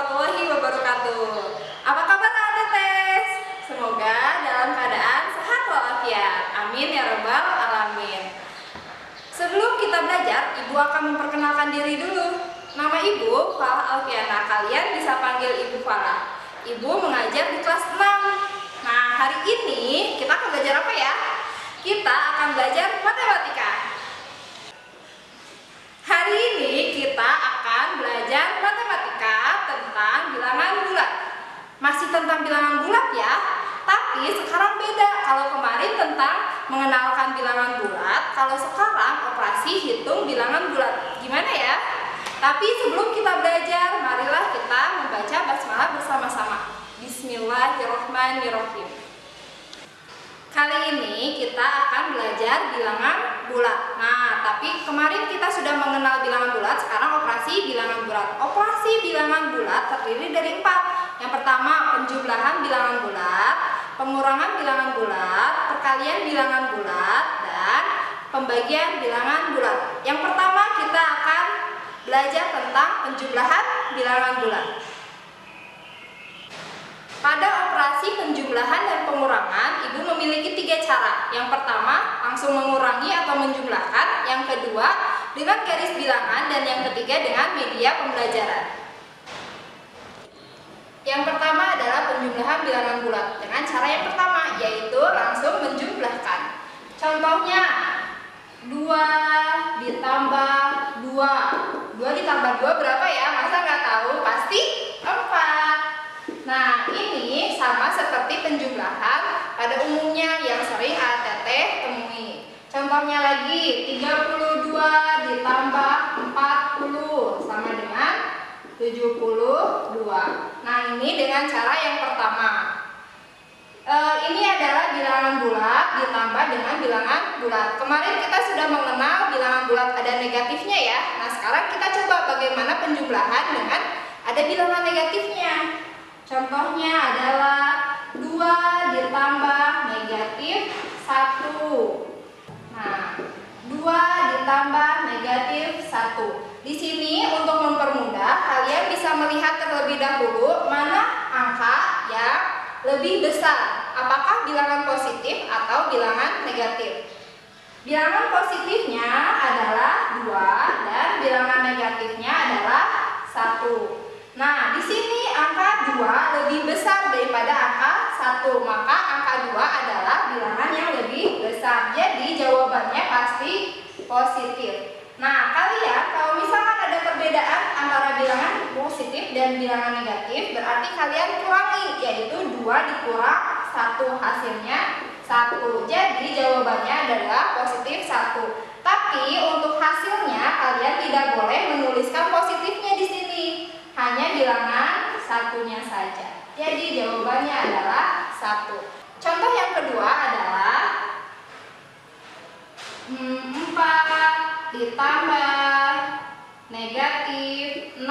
warahmatullahi wabarakatuh. Apa kabar Adetes? Semoga dalam keadaan sehat walafiat. Amin ya rabbal alamin. Sebelum kita belajar, Ibu akan memperkenalkan diri dulu. Nama Ibu Falah Alfiana. Kalian bisa panggil Ibu Falah. Ibu mengajar di kelas 6. Nah, hari ini kita akan belajar apa ya? Kita akan belajar matematika. Hari ini kita akan belajar matematika tentang bilangan bulat. Masih tentang bilangan bulat ya, tapi sekarang beda. Kalau kemarin tentang mengenalkan bilangan bulat, kalau sekarang operasi hitung bilangan bulat. Gimana ya? Tapi sebelum kita belajar, marilah kita membaca basmalah bersama-sama. Bismillahirrahmanirrahim. Kali ini kita akan belajar bilangan bulat. Nah, tapi kemarin kita sudah mengenal bilangan bulat, sekarang operasi bilangan bulat. Operasi bilangan bulat terdiri dari 4. Yang pertama, penjumlahan bilangan bulat, pengurangan bilangan bulat, perkalian bilangan bulat, dan pembagian bilangan bulat. Yang pertama, kita akan belajar tentang penjumlahan bilangan bulat. Pada operasi penjumlahan dan pengurangan, Ibu memiliki 3 cara. Yang pertama, langsung mengurangi atau menjumlahkan. Yang kedua, dengan garis bilangan. Dan yang ketiga, dengan media pembelajaran. Yang pertama adalah penjumlahan bilangan bulat. Dengan cara yang pertama, yaitu langsung menjumlahkan. Contohnya, 2 ditambah 2. 2 ditambah 2 berapa ya? Masa nggak tahu? Pasti 4. Nah, ini sama seperti penjumlahan pada umumnya yang sering Teteh temui. Contohnya lagi, 32 ditambah 40 sama dengan 72. Nah, ini dengan cara yang pertama. Ini adalah bilangan bulat ditambah dengan bilangan bulat. Kemarin kita sudah mengenal bilangan bulat ada negatifnya ya. Nah, sekarang kita coba bagaimana penjumlahan dengan ada bilangan negatifnya. Contohnya adalah 2 ditambah negatif 1. Nah, 2 ditambah negatif 1. Di sini untuk mempermudah, kalian bisa melihat terlebih dahulu mana angka yang lebih besar. Apakah bilangan positif atau bilangan negatif? Bilangan positifnya adalah 2 dan bilangan negatifnya adalah 1. Nah, di sini angka 2 lebih besar daripada angka 1, maka angka 2 adalah bilangan yang lebih besar. Jadi jawabannya pasti positif. Nah, kalian kalau misalkan ada perbedaan antara bilangan positif dan bilangan negatif, berarti kalian kurangi, yaitu 2 dikurang 1, hasilnya 1. Jadi jawabannya adalah positif 1. Tapi untuk hasilnya kalian tidak boleh menuliskan positifnya di sini. Hanya bilangan 1-nya saja. Jadi jawabannya adalah 1. Contoh yang kedua adalah 4 ditambah negatif 6.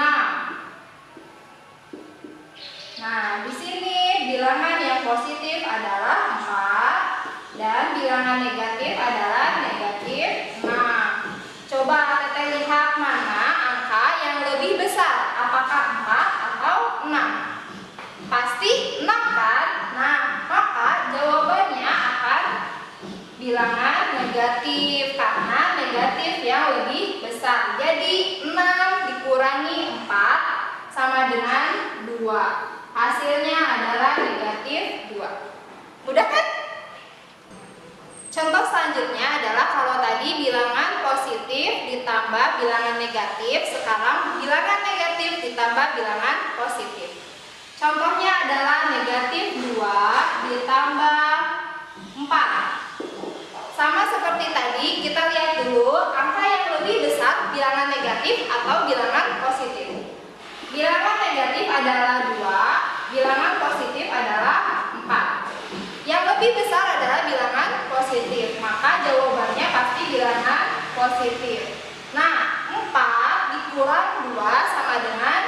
Nah, di sini bilangan yang positif adalah 4 dan bilangan negatif adalah negatif 6. Coba Teteh lihat mana angka yang lebih besar. Apakah 4 atau 6? Pasti 6 kan? Nah, maka jawabannya akan bilangan negatif karena negatif yang lebih besar. Jadi 6 dikurangi 4 sama dengan 2. Hasilnya adalah negatif 2. Mudah kan? Contoh selanjutnya adalah kalau tadi bilangan positif ditambah bilangan negatif, sekarang bilangan negatif ditambah bilangan positif. Contohnya adalah negatif 2 ditambah 4. Sama seperti tadi, kita lihat dulu angka yang lebih besar bilangan negatif atau bilangan positif. Bilangan negatif adalah 2, bilangan positif adalah 4. Yang lebih besar adalah bilangan positif, maka jawabannya pasti bilangan positif. Nah, 4 dikurang 2 sama dengan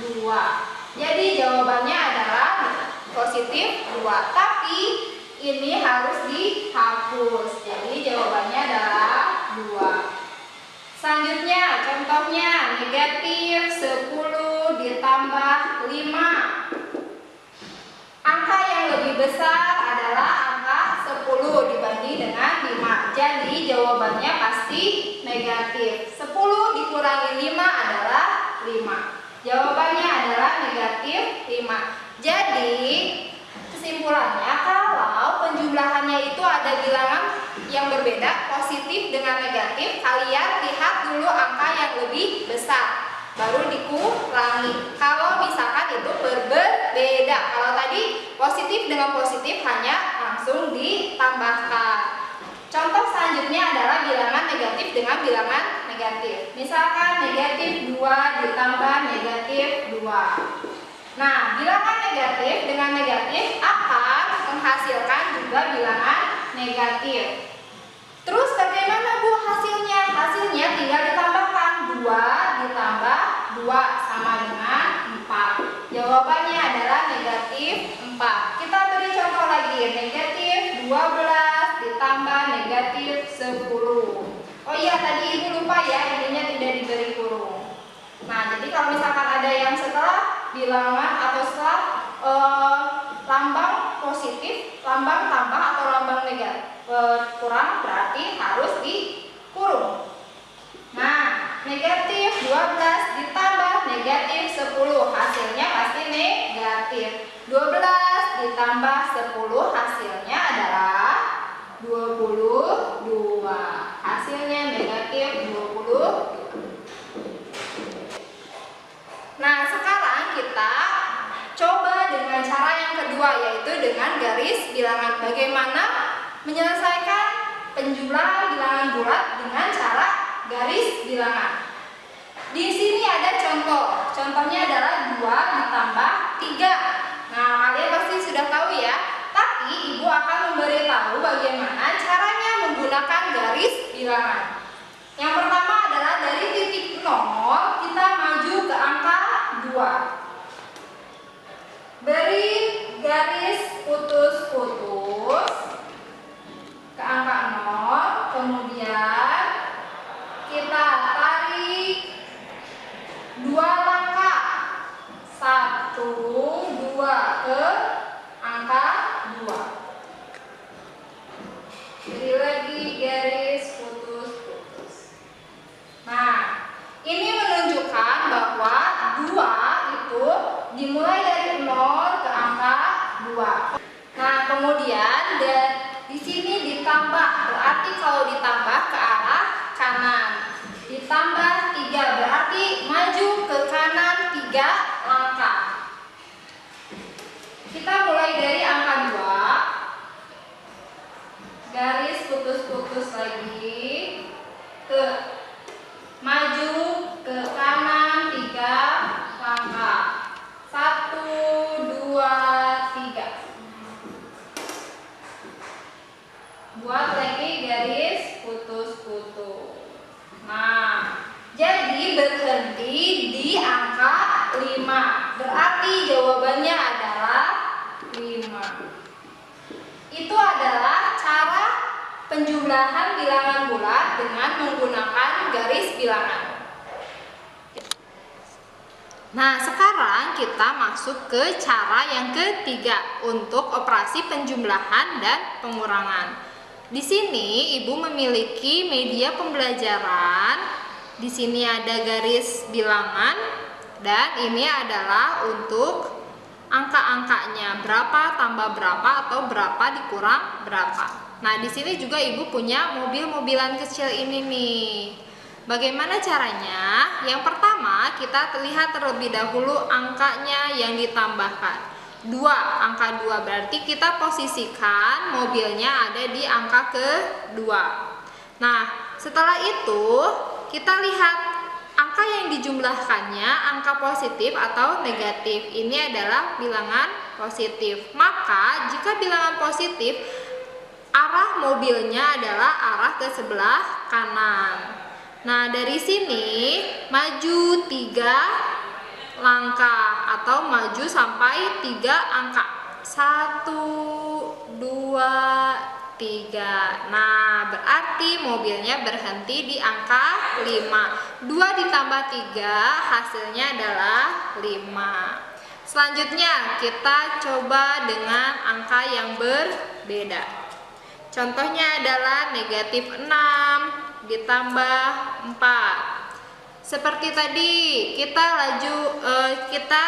2. Jadi jawabannya adalah positif 2. Tapi ini harus dihapus. Jadi jawabannya adalah 2. Selanjutnya contohnya negatif 10 ditambah 5. 5. Angka yang lebih besar adalah angka 10 dibanding dengan 5. Jadi jawabannya pasti negatif. 10 dikurangi 5 adalah 5. Jawabannya adalah negatif 5. Jadi kesimpulannya, kalau penjumlahannya itu ada bilangan yang berbeda, positif dengan negatif, kalian lihat dulu angka yang lebih besar, baru dikurangi. Kalau misalkan itu berbeda, kalau tadi positif dengan positif hanya langsung ditambahkan. Contoh selanjutnya adalah bilangan negatif dengan bilangan negatif. Misalkan negatif 2 ditambah negatif 2. Nah, bilangan negatif dengan negatif akan menghasilkan juga bilangan negatif. Terus bagaimana Bu hasilnya? Hasilnya tinggal ditambahkan. 2 ditambah 2 sama dengan 4. Jawabannya adalah negatif 4. Kita beri contoh lagi. Negatif 12 ditambah negatif 10. Oh iya, tadi Ibu lupa ya, ininya tidak diberi kurung. Nah, jadi kalau misalkan ada yang setelah bilangan atau setelah lambang positif, lambang tambah atau lambang negatif kurang, berarti harus dikurung. Nah, negatif 12 ditambah negatif 10, hasilnya pasti negatif. 12 ditambah 10, hasilnya adalah 22. Hasilnya negatif 22. Nah, sekarang kita coba dengan cara yang kedua, yaitu dengan garis bilangan. Bagaimana menyelesaikan penjumlahan bilangan bulat dengan cara garis bilangan. Di sini ada contoh. Contohnya adalah 2 ditambah 3. Nah, kalian pasti sudah tahu ya. Tapi Ibu akan memberitahu bagaimana caranya menggunakan garis bilangan. Yang pertama adalah dari titik 0 kita maju ke angka 2. Beri garis putus-putus ke angka 0, kemudian kita tarik 2 langkah. 1, 2 ke angka 2. Beri lagi garis putus-putus. Nah, ini menunjukkan bahwa 2 itu dimulai dari 0 ke angka 2. Nah, kemudian di sini ditambah, berarti kalau ditambah ke arah kanan. Ditambah 3 berarti maju ke kanan 3 langkah. Kita mulai dari angka 2. Garis putus-putus lagi. Maju ke kanan 3 langkah. 1, 2, 3. Buat lagi garis putus-putus. Nah, jadi berhenti di angka 5. Berarti jawabannya adalah 5. Itu adalah cara penjumlahan bilangan bulat dengan menggunakan garis bilangan. Nah, sekarang kita masuk ke cara yang ketiga untuk operasi penjumlahan dan pengurangan. Di sini Ibu memiliki media pembelajaran. Di sini ada garis bilangan dan ini adalah untuk angka-angkanya, berapa tambah berapa atau berapa dikurang berapa. Nah, di sini juga Ibu punya mobil-mobilan kecil ini nih. Bagaimana caranya? Yang pertama, kita lihat terlebih dahulu angkanya yang ditambahkan. 2, angka 2 berarti kita posisikan mobilnya ada di angka ke-2. Nah, setelah itu kita lihat angka yang dijumlahkannya angka positif atau negatif. Ini adalah bilangan positif. Maka jika bilangan positif, arah mobilnya adalah arah ke sebelah kanan. Nah, dari sini maju 3 langkah atau maju sampai 3 angka. 1, 2, 3. Nah, berarti mobilnya berhenti di angka 5. 2 ditambah 3 hasilnya adalah 5. Selanjutnya kita coba dengan angka yang berbeda. Contohnya adalah negatif 6 ditambah 4. Seperti tadi kita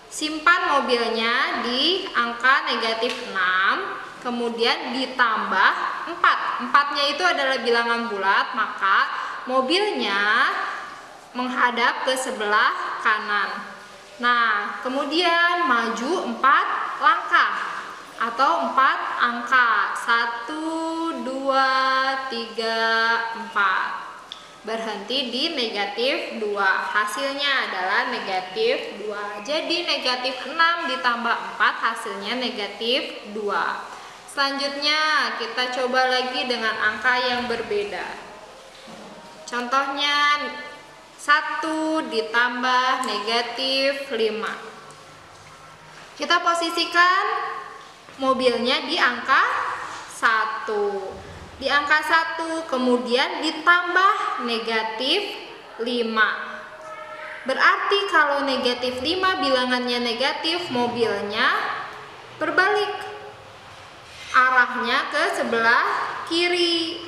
simpan mobilnya di angka negatif 6, kemudian ditambah 4. 4-nya itu adalah bilangan bulat, maka mobilnya menghadap ke sebelah kanan. Nah, kemudian maju 4 langkah atau 4 angka. 1, 2, 3, 4. Berhenti di negatif 2. Hasilnya adalah negatif 2. Jadi negatif 6 ditambah 4 hasilnya negatif 2. Selanjutnya kita coba lagi dengan angka yang berbeda. Contohnya 1 ditambah negatif 5. Kita posisikan mobilnya di angka 1. Di angka 1 kemudian ditambah negatif 5. Berarti kalau negatif 5 bilangannya negatif, mobilnya berbalik arahnya ke sebelah kiri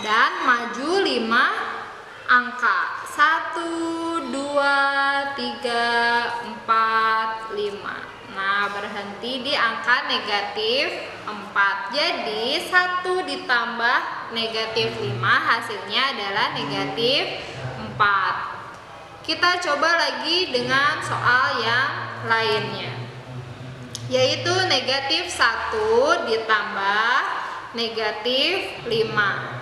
dan maju 5 angka. 1, 2, 3, 4, 5. Nah, berhenti di angka negatif 4. Jadi 1 ditambah negatif 5 hasilnya adalah negatif 4. Kita coba lagi dengan soal yang lainnya, yaitu negatif 1 ditambah negatif 5.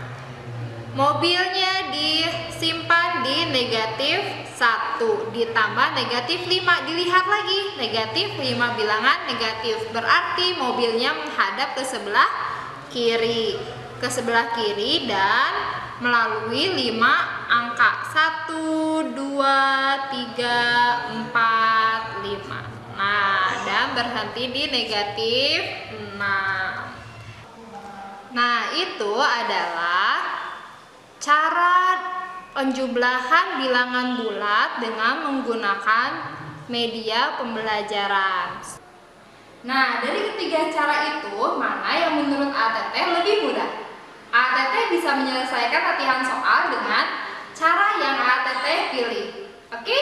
Mobilnya disimpan di negatif 1 ditambah negatif 5. Dilihat lagi, negatif 5 bilangan negatif, berarti mobilnya menghadap ke sebelah kiri. Dan melalui 5 angka. 1, 2, 3, 4, 5. Nah, dan berhenti di negatif 6. Nah, itu adalah cara penjumlahan bilangan bulat dengan menggunakan media pembelajaran. Nah, dari ketiga cara itu, mana yang menurut ATT lebih mudah? ATT bisa menyelesaikan latihan soal dengan cara yang ATT pilih. Oke?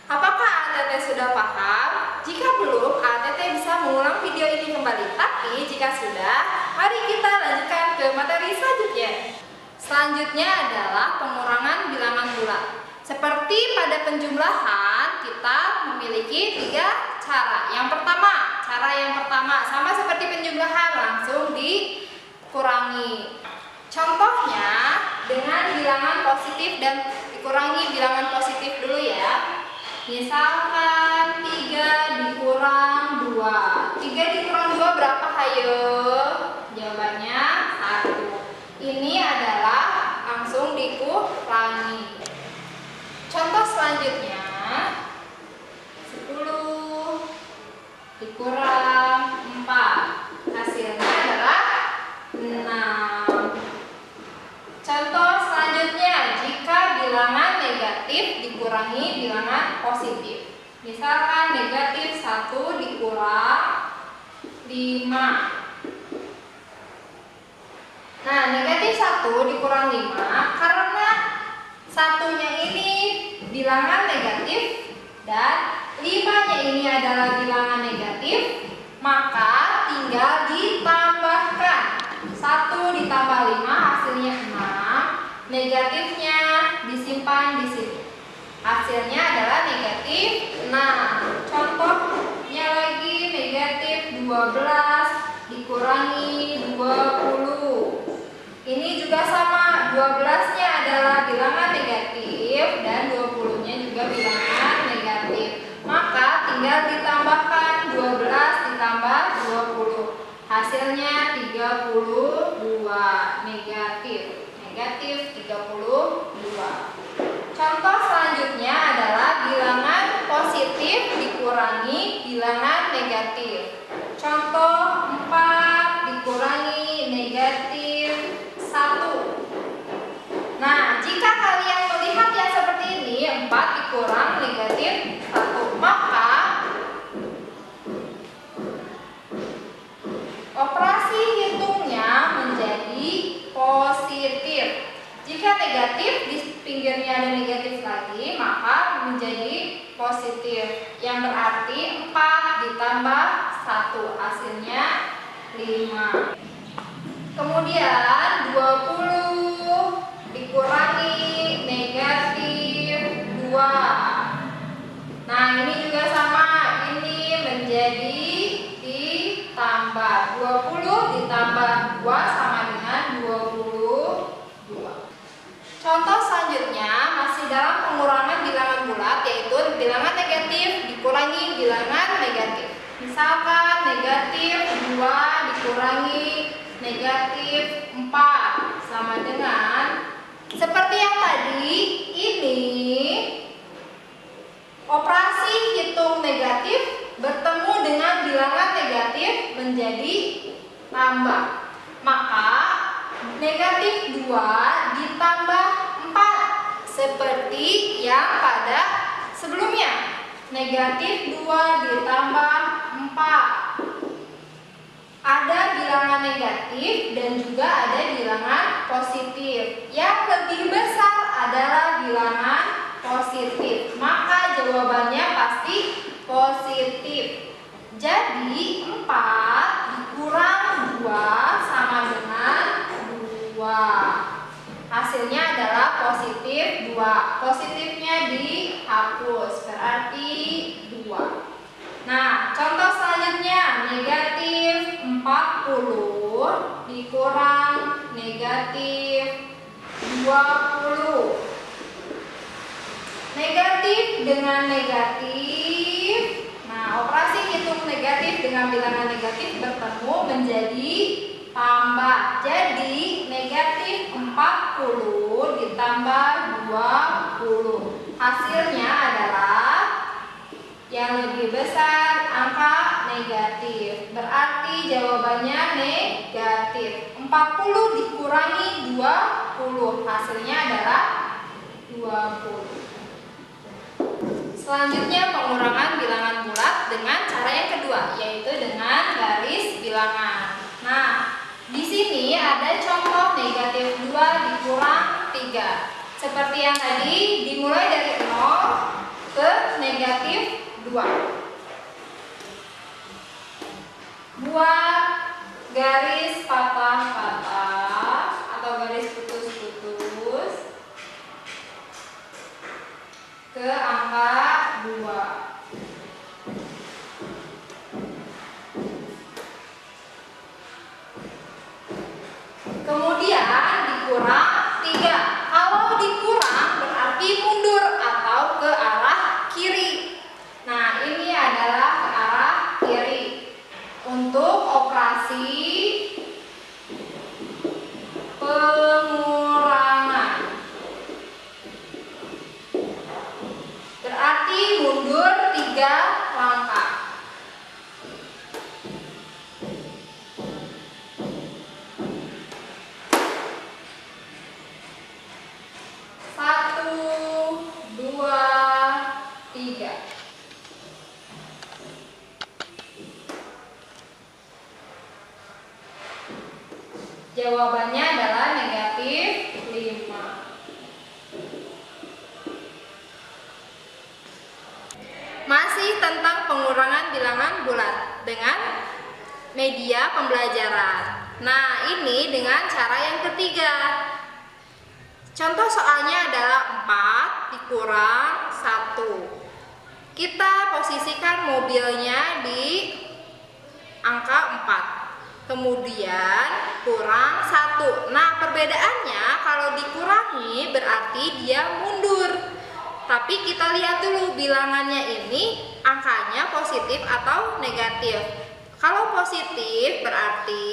Apakah ATT sudah paham? Jika belum, ATT bisa mengulang video ini kembali. Tapi jika sudah, mari kita lanjutkan ke materi selanjutnya. Selanjutnya adalah pengurangan bilangan bulat. Seperti pada penjumlahan, kita memiliki 3 cara. Cara yang pertama sama seperti penjumlahan, langsung dikurangi. Contohnya dengan bilangan positif dan dikurangi bilangan positif dulu ya. Misalkan 3 dikurang 2. 3 dikurang 2 berapa? Hayo. Jawabannya 1. Ini adalah langsung dikurangi. Contoh selanjutnya 10 dikurang 4. Hasilnya adalah 6. Contoh selanjutnya, jika bilangan negatif dikurangi bilangan positif. Misalkan negatif 1 dikurang 5. Nah, negatif 1 dikurang 5 karena satunya ini bilangan negatif dan 5-nya ini adalah bilangan negatif, maka tinggal ditambahkan. 1 ditambah 5 hasilnya 6. Negatifnya disimpan di sini. Hasilnya adalah negatif 6. Contohnya lagi negatif 12 dikurangi 20. Ini juga sama, 12-nya adalah bilangan negatif dan 20-nya juga bilangan negatif. Maka tinggal ditambahkan 12 ditambah 20. Hasilnya 32 negatif. Negatif 32. Contoh selanjutnya adalah bilangan positif dikurangi bilangan negatif. Contoh 4 dikurangi negatif 1. Nah, jika kalian melihat yang seperti ini, 4 dikurang negatif 1, maka positif, yang berarti 4 ditambah 1 hasilnya 5. Kemudian 20 dikurangi negatif 2. Nah ini juga sama, ini menjadi ditambah 20 ditambah 2 sama dengan 22. Contoh selanjutnya masih dalam pengurangan bilangan bulat, yaitu bilangan negatif dikurangi bilangan negatif. Misalkan negatif 2 dikurangi negatif 4 sama dengan, seperti yang tadi, ini operasi hitung negatif bertemu dengan bilangan negatif menjadi tambah. Maka negatif 2 ditambah 4 seperti yang pada sebelumnya. Negatif 2 ditambah 4. Ada bilangan negatif dan juga ada bilangan positif. Yang lebih besar adalah bilangan positif. Maka jawabannya pasti positif. Jadi 4 dikurang 2 sama dengan 2. Hasilnya adalah positif 2. Positifnya dihapus, berarti 2. Nah, contoh selanjutnya negatif 40 dikurang negatif 20. Negatif dengan negatif. Nah, operasi hitung negatif dengan bilangan negatif bertemu menjadi tambah. Jadi negatif 40 ditambah 20. Hasilnya adalah yang lebih besar angka negatif. Berarti jawabannya negatif. 40 dikurangi 20. Hasilnya adalah 20. Selanjutnya pengurangan bilangan bulat dengan cara yang kedua, yaitu dengan garis bilangan. Nah, di sini ada contoh negatif 2 dikurang 3. Seperti yang tadi, dimulai dari 0 ke negatif 2. Buat garis patah-patah atau garis putus-putus ke angka 2. Kemudian dikurang 3. Kalau dikurang berarti mundur atau ke arah kiri. Nah, ini adalah ke arah kiri. Untuk operasi pengurangan berarti mundur 3 langkah. Jawabannya adalah negatif 5. Masih tentang pengurangan bilangan bulat dengan media pembelajaran. Nah, ini dengan cara yang ketiga. Contoh soalnya adalah 4 dikurang 1. Kita posisikan mobilnya di angka 4. Kemudian kurang 1. Nah, perbedaannya kalau dikurangi berarti dia mundur. Tapi kita lihat dulu bilangannya ini angkanya positif atau negatif. Kalau positif berarti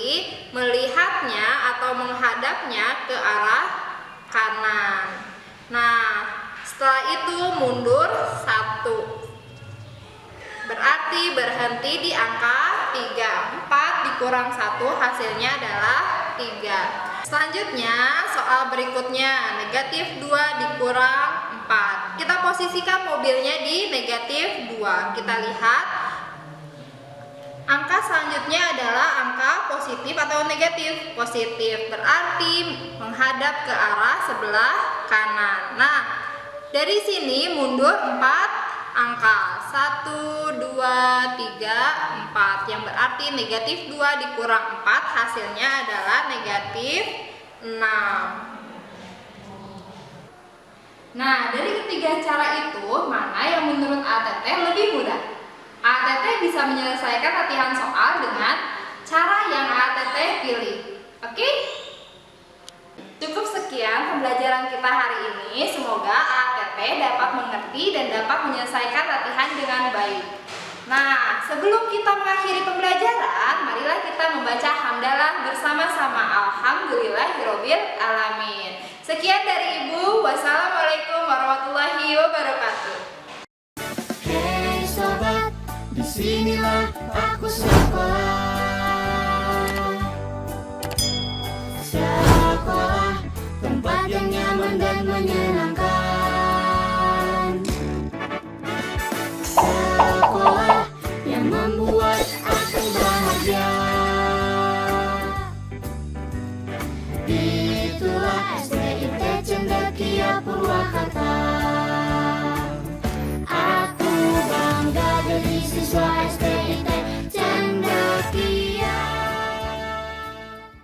melihatnya atau menghadapnya ke arah kanan. Nah, setelah itu mundur 1. Berarti berhenti di angka 3. 4 dikurang 1 hasilnya adalah 3. Selanjutnya soal berikutnya, negatif 2 dikurang 4. Kita posisikan mobilnya di negatif 2. Kita lihat angka selanjutnya adalah angka positif atau negatif. Positif berarti menghadap ke arah sebelah kanan. Nah, dari sini mundur 4 angka 1, 2, 3, 4, yang berarti negatif 2 dikurang 4 hasilnya adalah negatif 6. Nah, dari ketiga cara itu, mana yang menurut ATT lebih mudah? ATT bisa menyelesaikan latihan soal dengan cara yang ATT pilih. Oke? Cukup sekian pembelajaran kita hari ini. Semoga ATT dapat mengerti dan dapat menyelesaikan latihan dengan baik. Nah, sebelum kita mengakhiri pembelajaran, marilah kita membaca hamdalah bersama-sama. Alhamdulillahirobbil alamin. Sekian dari Ibu. Wassalamualaikum warahmatullahi wabarakatuh. Hey sobat, disinilah aku sekolah. Sekolah, tempat yang nyaman dan menyenangkan.